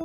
네,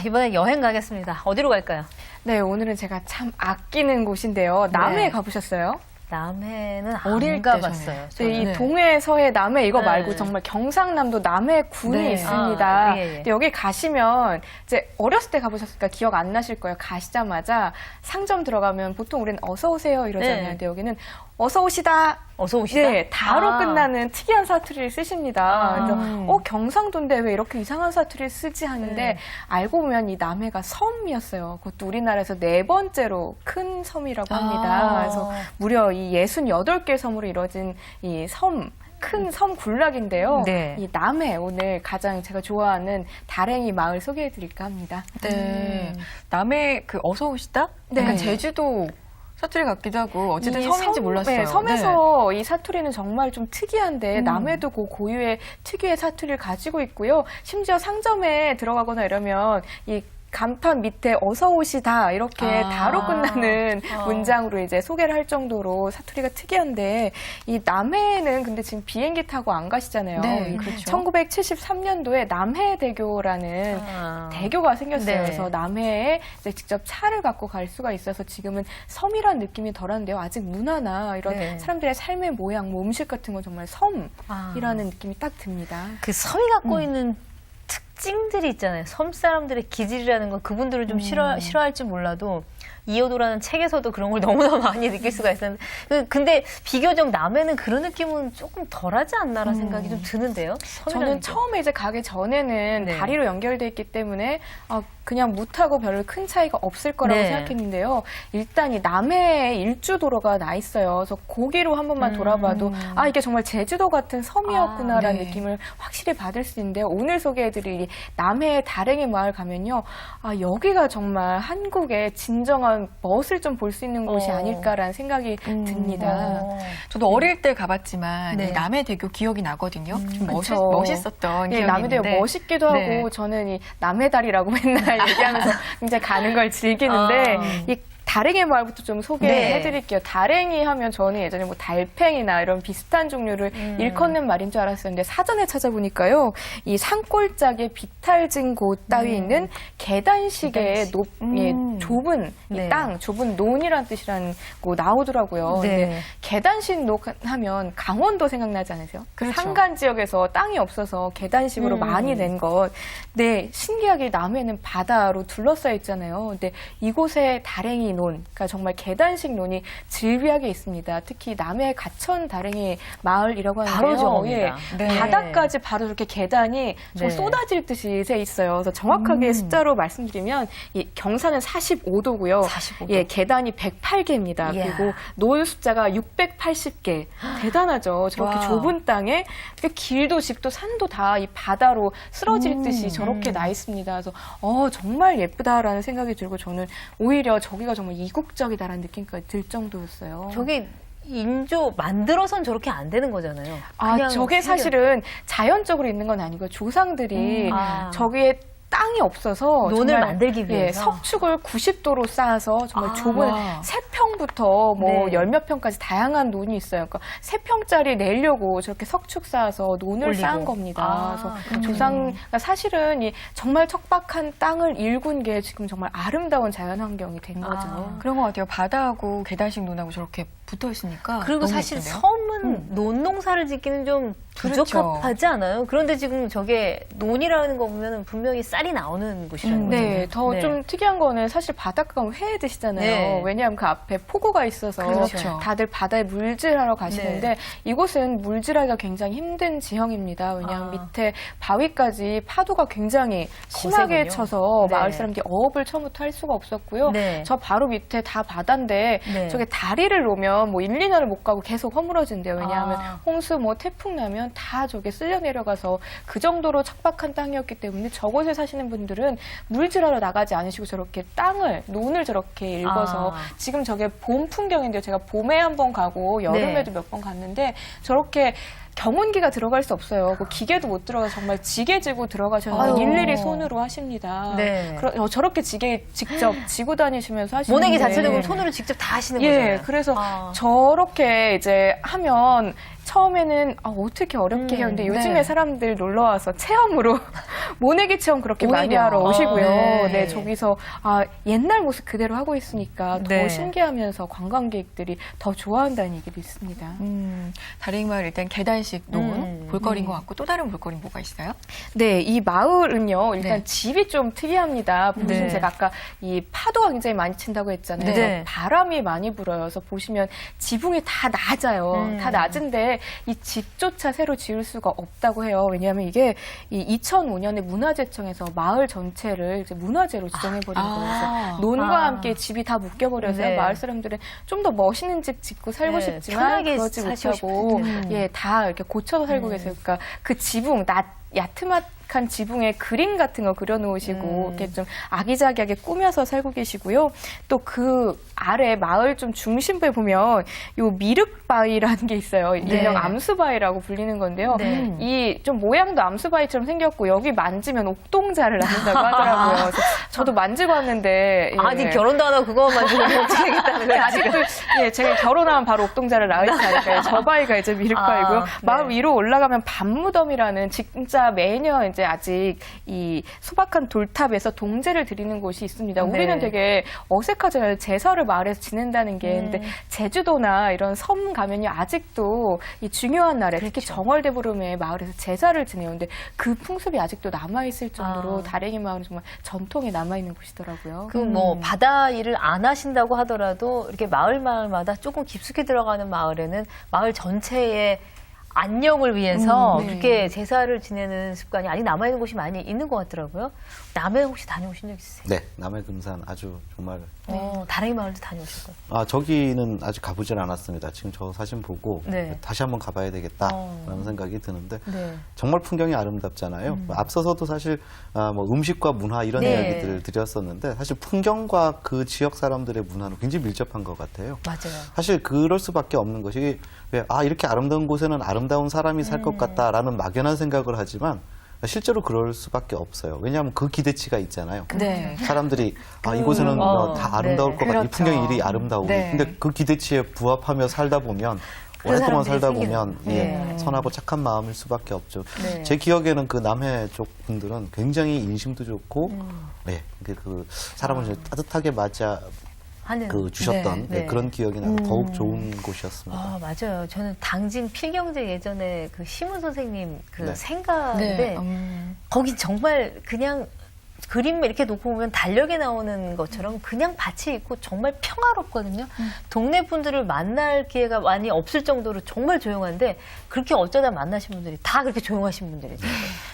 이번에 여행 가겠습니다. 어디로 갈까요? 네, 오늘은 제가 참 아끼는 곳인데요. 남해 가보셨어요? 남해는 어릴 안 가봤어요. 네, 이 네. 동해, 서해, 남해 이거 네. 말고 정말 경상남도 남해군이 네. 있습니다. 아, 예, 예. 근데 여기 가시면 이제 어렸을 때 가보셨으니까 기억 안 나실 거예요. 가시자마자 상점 들어가면 보통 우리는 어서 오세요 이러잖아요. 네. 근데 여기는 어서 오시다. 어서 오시다? 네, 다로 아. 끝나는 특이한 사투리를 쓰십니다. 아. 그래서 경상도인데 왜 이렇게 이상한 사투리를 쓰지 하는데 네. 알고 보면 이 남해가 섬이었어요. 그것도 우리나라에서 4번째로 큰 섬이라고 합니다. 아. 그래서 무려 이 68개 섬으로 이루어진 이 섬, 큰 섬 군락인데요. 네. 이 남해 오늘 가장 제가 좋아하는 다랭이 마을 소개해 드릴까 합니다. 네. 남해 그 어서 오시다? 네. 약간 제주도 사투리 같기도 하고 어쨌든 이 섬인지 몰랐어요. 네, 섬에서 이 사투리는 정말 좀 특이한데 남해도 그 고유의 특유의 사투리를 가지고 있고요. 심지어 상점에 들어가거나 이러면 이 간판 밑에 어서 오시다 이렇게 아. 다로 끝나는 문장으로 이제 소개를 할 정도로 사투리가 특이한데 이 남해는 근데 지금 비행기 타고 안 가시잖아요. 네, 이 그렇죠. 1973년도에 남해대교라는 아. 대교가 생겼어요. 네. 그래서 남해에 이제 직접 차를 갖고 갈 수가 있어서 지금은 섬이란 느낌이 덜한데요. 아직 문화나 이런 네. 사람들의 삶의 모양, 뭐 음식 같은 건 정말 섬이라는 느낌이 딱 듭니다. 그 섬이 갖고 있는 특징들이 있잖아요. 섬 사람들의 기질이라는 건 그분들은 좀 싫어할지 몰라도 이어도라는 책에서도 그런 걸 너무나 많이 느낄 수가 있었는데 근데 비교적 남해는 그런 느낌은 조금 덜하지 않나라는 생각이 좀 드는데요. 섬이라는 저는 게. 처음에 이제 가기 전에는 네. 다리로 연결돼 있기 때문에 그냥 무타고 별로 큰 차이가 없을 거라고 네. 생각했는데요. 일단 이 남해에 일주도로가 나 있어요. 그래서 거기로 한 번만 돌아봐도 이게 정말 제주도 같은 섬이었구나라는 네. 느낌을 확실히 받을 수 있는데요. 오늘 소개해드릴 이 남해의 다랭이 마을 가면요. 여기가 정말 한국의 진정한 멋을 좀 볼 수 있는 곳이 아닐까라는 생각이 듭니다. 저도 어릴 때 가봤지만 네. 이 남해대교 기억이 나거든요. 좀 그쵸. 멋있었던 예, 기억이 남해대교 있는데. 멋있기도 네. 하고 저는 이 남해다리라고 맨날 얘기하면서 굉장히 가는 걸 즐기는데 이 다랭이 마을부터 좀 소개해드릴게요. 다랭이 하면 저는 예전에 뭐 달팽이나 이런 비슷한 종류를 일컫는 말인 줄 알았었는데 사전에 찾아보니까요. 이 산골짜기에 비탈진 곳 따위 있는 계단식의 좁은 네. 이 땅, 좁은 논이라는 뜻이라는 거 나오더라고요. 네. 근데 계단식 논 하면 강원도 생각나지 않으세요? 그렇죠. 산간 지역에서 땅이 없어서 계단식으로 많이 낸 것. 네, 신기하게 남해는 바다로 둘러싸여 있잖아요. 근데 이곳에 다랭이 논, 그러니까 정말 계단식 논이 즐비하게 있습니다. 특히 남해 가천 다랭이 마을이라고 하는데요. 바로 저겁니다. 네. 바닥까지 바로 이렇게 계단이 좀 네. 쏟아질 듯이 돼 있어요. 그래서 정확하게 숫자로 말씀드리면 이 경사는 45도고요. 45도. 예, 계단이 108개입니다. 이야. 그리고 논 숫자가 680개. 대단하죠. 저렇게 와. 좁은 땅에 길도 집도 산도 다 이 바다로 쓰러질 듯이 저렇게 나 있습니다. 그래서 정말 예쁘다라는 생각이 들고 저는 오히려 저기가 정말 이국적이다라는 느낌까지 들 정도였어요. 저게 인조 만들어선 저렇게 안 되는 거잖아요. 그냥 저게 사실은 자연적으로 있는 건 아니고 조상들이 저기에 땅이 없어서 논을 정말, 만들기 위해서? 석축을 90도로 쌓아서 정말 좁은 와. 3평부터 네. 10몇 평까지 다양한 논이 있어요. 그러니까 3평짜리 내려고 저렇게 석축 쌓아서 논을 올리고. 쌓은 겁니다. 그래서 그렇군요. 그러니까 사실은 이 정말 척박한 땅을 일군 게 지금 정말 아름다운 자연 환경이 된 거죠. 그런 것 같아요. 바다하고 계단식 논하고 저렇게 붙어 있으니까. 그리고 너무 사실 예쁜데요? 섬은 논농사를 짓기는 좀 그렇죠. 부적합하지 않아요? 그런데 지금 저게 논이라는 거 보면 분명히 쌀이 나오는 곳이라는 거죠. 네, 더 좀 특이한 거는 사실 바닷가 가면 회 드시잖아요. 네. 왜냐하면 그 앞에 포구가 있어서 그렇죠. 다들 바다에 물질하러 가시는데 이곳은 물질하기가 굉장히 힘든 지형입니다. 왜냐하면 밑에 바위까지 파도가 굉장히 심하게 거세군요. 쳐서 네. 마을 사람들이 어업을 처음부터 할 수가 없었고요. 네. 저 바로 밑에 다 바다인데 네. 저게 다리를 놓으면 뭐 1, 2년을 못 가고 계속 허물어진대요. 왜냐하면 홍수 뭐 태풍 나면 다 저게 쓸려 내려가서 그 정도로 척박한 땅이었기 때문에 저곳에 사시는 분들은 물질하러 나가지 않으시고 저렇게 논을 저렇게 읽어서 지금 저게 봄 풍경인데요. 제가 봄에 한 번 가고 여름에도 몇 번 갔는데 저렇게 경운기가 들어갈 수 없어요. 그 기계도 못 들어가서 정말 지게 지고 들어가셔서 아유. 일일이 손으로 하십니다. 네. 저렇게 지게 직접 지고 다니시면서 하시는데 모내기 자체도 그럼 손으로 직접 다 하시는 예, 거잖아요. 그래서 아. 저렇게 이제 하면 처음에는 어떻게 어렵게 해요. 근데 요즘에 네. 사람들 놀러 와서 체험으로 모내기 체험 그렇게 많이 오히려. 하러 오시고요. 네. 네, 저기서 옛날 모습 그대로 하고 있으니까 더 네. 신기하면서 관광객들이 더 좋아한다는 얘기도 있습니다. 다랭이마을 일단 계단식 놓은 볼거리인 네. 것 같고 또 다른 볼거리 뭐가 있어요? 네, 이 마을은요, 일단 네. 집이 좀 특이합니다. 보시면 네. 제가 아까 이 파도가 굉장히 많이 친다고 했잖아요. 네. 바람이 많이 불어요. 그래서 보시면 지붕이 다 낮아요. 다 낮은데 이 집조차 새로 지을 수가 없다고 해요. 왜냐하면 이게 이 2005년에 문화재청에서 마을 전체를 이제 문화재로 지정해버린 거예요. 그래서 논과 함께 집이 다 묶여버려서요. 네. 마을 사람들은 좀 더 멋있는 집 짓고 살고 네, 싶지만 편하게 그러지 사시고 못하고 싶은데. 예, 다 이렇게 고쳐서 살고 계세요. 그러니까 그 지붕, 야트막한 지붕에 그림 같은 거 그려놓으시고 이렇게 좀 아기자기하게 꾸며서 살고 계시고요. 또 그 아래 마을 좀 중심부에 보면 요 미륵바위라는 게 있어요. 일명 암수바위라고 불리는 건데요. 네. 이 좀 모양도 암수바위처럼 생겼고 여기 만지면 옥동자를 낳는다고 하더라고요. 그래서 저도 만지고 왔는데 예. 아직 결혼도 안 하고 그거만 만지고 어떻게 하겠다는 네, 거예요? 아직도 예, 제가 결혼하면 바로 옥동자를 낳을 테니까 저 바위가 이제 미륵바위고요. 아, 네. 마을 위로 올라가면 밤무덤이라는 진짜 매년 이제 아직 이 소박한 돌탑에서 동제를 드리는 곳이 있습니다. 네. 우리는 되게 어색하잖아요. 제사를 마을에서 지낸다는 게. 근데 제주도나 이런 섬 가면요 아직도 이 중요한 날에 특히 그렇죠. 정월대보름에 마을에서 제사를 지내요. 근데 그 풍습이 아직도 남아있을 정도로 아. 다랭이 마을은 정말 전통에 남아있는 곳이더라고요. 그 뭐 바다 일을 안 하신다고 하더라도 이렇게 마을마다 조금 깊숙이 들어가는 마을에는 마을 전체의 안녕을 위해서 네. 그렇게 제사를 지내는 습관이 아직 남아있는 곳이 많이 있는 것 같더라고요. 남해 혹시 다녀오신 적 있으세요? 네, 남해금산 아주 정말 다랭이 마을도 다녀오실 거예요. 저기는 아직 가보질 않았습니다. 지금 저 사진 보고 네. 다시 한번 가봐야 되겠다라는 생각이 드는데 네. 정말 풍경이 아름답잖아요. 앞서서도 사실 뭐 음식과 문화 이런 네. 이야기들을 드렸었는데 사실 풍경과 그 지역 사람들의 문화는 굉장히 밀접한 것 같아요. 맞아요. 사실 그럴 수밖에 없는 것이 왜 이렇게 아름다운 곳에는 아름다운 사람이 살 것 같다라는 막연한 생각을 하지만 실제로 그럴 수밖에 없어요. 왜냐하면 그 기대치가 있잖아요. 네. 사람들이 이곳에는 다 아름다울 네. 것 같다. 이 그렇죠. 풍경이 이리 아름다우고. 네. 근데 그 기대치에 부합하며 살다 보면 그 오랫동안 사람들이 살다 생기는 보면 네. 선하고 착한 마음일 수밖에 없죠. 네. 제 기억에는 그 남해 쪽 분들은 굉장히 인심도 좋고 네, 그 사람을 좀 따뜻하게 맞아 하는 주셨던 네. 그런 기억이 나서 더욱 좋은 곳이었습니다. 아, 맞아요. 저는 당진 필경제 예전에 그 심은 선생님 그 네. 생가인데 거기 정말 그냥 그림 이렇게 놓고 보면 달력에 나오는 것처럼 그냥 밭이 있고 정말 평화롭거든요. 동네 분들을 만날 기회가 많이 없을 정도로 정말 조용한데 그렇게 어쩌다 만나신 분들이 다 그렇게 조용하신 분들이죠.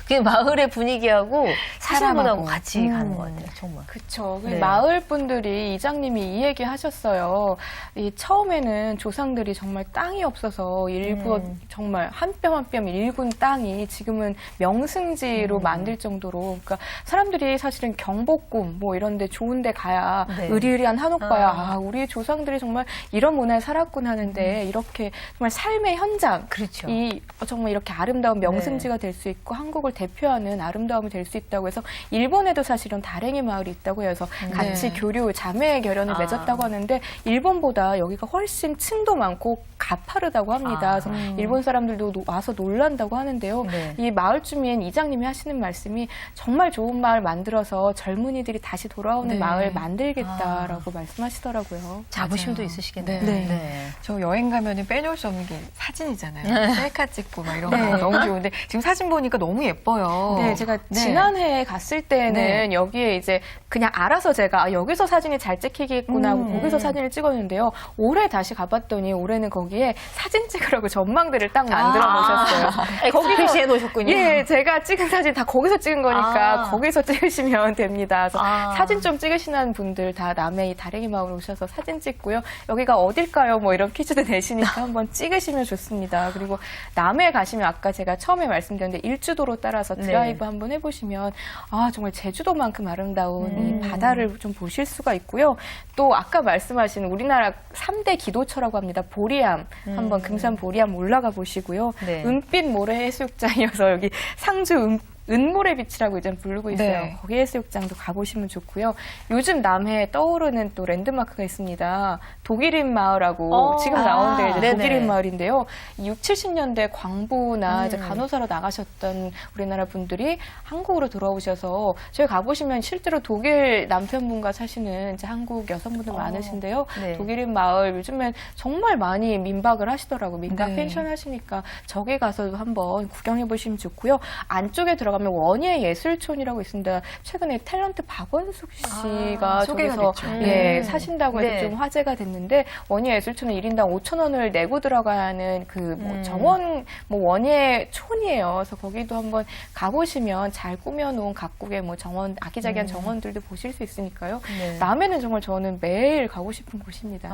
그게 마을의 분위기하고 사시는 분하고 사람하고. 같이 가는 것 같아요. 정말. 그쵸. 네. 마을 분들이 이장님이 이 얘기 하셨어요. 이 처음에는 조상들이 정말 땅이 없어서 일군 정말 한 뼘 한 뼘 일군 땅이 지금은 명승지로 만들 정도로 그러니까 사람들이 사실은 경복궁 뭐 이런 데 좋은 데 가야 네. 의리의리한 한옥 봐야 우리 조상들이 정말 이런 문화에 살았군 하는데 이렇게 정말 삶의 현장 그렇죠. 이 정말 이렇게 아름다운 명승지가 될 수 있고 한국을 대표하는 아름다움이 될 수 있다고 해서 일본에도 사실은 다랭이 마을이 있다고 해서 같이 네. 교류 자매 결연을 맺었다고 하는데 일본보다 여기가 훨씬 층도 많고 가파르다고 합니다. 그래서 일본 사람들도 와서 놀란다고 하는데요. 네. 이 마을 주민 이장님이 하시는 말씀이 정말 좋은 마을 만들어서 젊은이들이 다시 돌아오는 네. 마을 만들겠다라고 말씀하시더라고요. 자부심도 맞아요. 있으시겠네요. 네. 저 여행 가면은 빼놓을 수 없는 게 사진이잖아요. 셀카 찍고 막 이런 거 네. 너무 좋은데 지금 사진 보니까 너무 예뻐요. 네, 제가 네. 지난해에 갔을 때는 네. 여기에 이제 그냥 알아서 제가 여기서 사진이 잘 찍히겠구나 하고 거기서 사진을 찍었는데요. 올해 다시 가봤더니 올해는 거기에 사진 찍으라고 전망대를 딱 만들어 놓으셨어요. 거기서 해 놓으셨군요. 예, 제가 찍은 사진 다 거기서 찍은 거니까 거기서 찍으시면 됩니다. 그래서 사진 좀 찍으시는 분들 다 남해 이 다랭이 마을 오셔서 사진 찍고요. 여기가 어딜까요? 뭐 이런 퀴즈도 내시니까 한번 찍으시면 좋습니다. 그리고 남해 가시면 아까 제가 처음에 말씀드렸는데 일주도로 따라 따라서 드라이브 한번 해보시면 아 정말 제주도만큼 아름다운 이 바다를 좀 보실 수가 있고요. 또 아까 말씀하신 우리나라 3대 기도처라고 합니다. 보리암 한번 금산 보리암 올라가 보시고요. 네. 은빛 모래 해수욕장이어서 여기 상주 은모래 비치라고 이제 부르고 있어요. 네. 거기 해수욕장도 가보시면 좋고요. 요즘 남해에 떠오르는 또 랜드마크가 있습니다. 독일인 마을하고 지금 나온 데 이제 네네. 독일인 마을인데요. 6, 70년대 광부나 이제 간호사로 나가셨던 우리나라 분들이 한국으로 돌아오셔서 저희 가보시면 실제로 독일 남편분과 사시는 이제 한국 여성분들 많으신데요. 네. 독일인 마을 요즘엔 정말 많이 민박을 하시더라고요. 민박 네. 펜션 하시니까 저기 가서 한번 구경해 보시면 좋고요. 안쪽에 들어가면 원예 예술촌이라고 있습니다. 최근에 탤런트 박원숙 씨가 소개가 저기서 됐죠. 예, 사신다고 해서 네. 좀 화제가 됐는데 원예 예술촌은 1인당 5,000원을 내고 들어가는 그 뭐 정원 뭐 원예촌이에요. 그래서 거기도 한번 가보시면 잘 꾸며놓은 각국의 뭐 정원 아기자기한 정원들도 보실 수 있으니까요. 네. 남해는 정말 저는 매일 가고 싶은 곳입니다.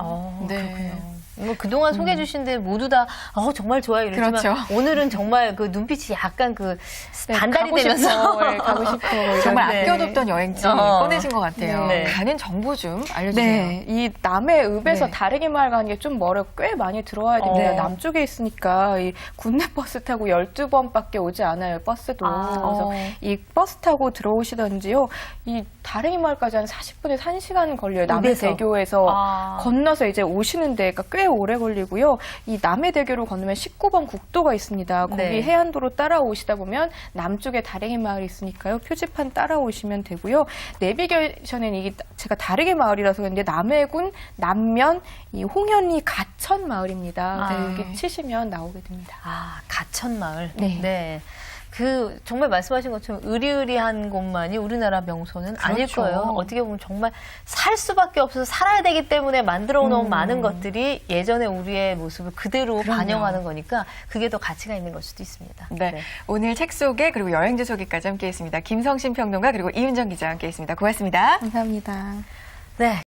네. 그렇군요. 뭐 그동안 소개해 주신데 모두 다 정말 좋아요 이러지만 그렇죠. 오늘은 정말 그 눈빛이 약간 그 네, 반달이 가고 되면서 싶어, 예, 가고 싶어. 정말 네. 아껴뒀던 여행지 어. 꺼내신 것 같아요. 네. 가는 정보 좀 알려주세요. 네, 이 남해읍에서 네. 다르게 마을 가는 게 좀 멀어 꽤 많이 들어와야 됩니다. 네. 남쪽에 있으니까 이 국내 버스 타고 12번밖에 오지 않아요, 버스도. 그래서 이 버스 타고 들어오시던지요. 이 다르게 마을까지 한 40분에서 1시간 걸려요. 남해대교에서 건너서 이제 오시는데 그러니까 꽤 오래 걸리고요. 이 남해대교를 건너면 19번 국도가 있습니다. 거기 네. 해안도로 따라오시다 보면 남쪽에 다르게 마을이 있으니까요. 표지판 따라오시면 되고요. 내비게이션엔 이게 제가 다르게 마을이라서 그런데 남해군 남면 이 홍현리 가천 마을입니다. 아. 여기 치시면 나오게 됩니다. 가천마을. 네. 그 정말 말씀하신 것처럼 으리으리한 곳만이 우리나라 명소는 아닐 그렇죠. 거예요. 어떻게 보면 정말 살 수밖에 없어서 살아야 되기 때문에 만들어 놓은 많은 것들이 예전에 우리의 모습을 그대로 반영하는 거니까 그게 더 가치가 있는 걸 수도 있습니다. 네. 오늘 책 소개 그리고 여행지 소개까지 함께했습니다. 김성신 평론가 그리고 이윤정 기자와 함께했습니다. 고맙습니다. 감사합니다. 네.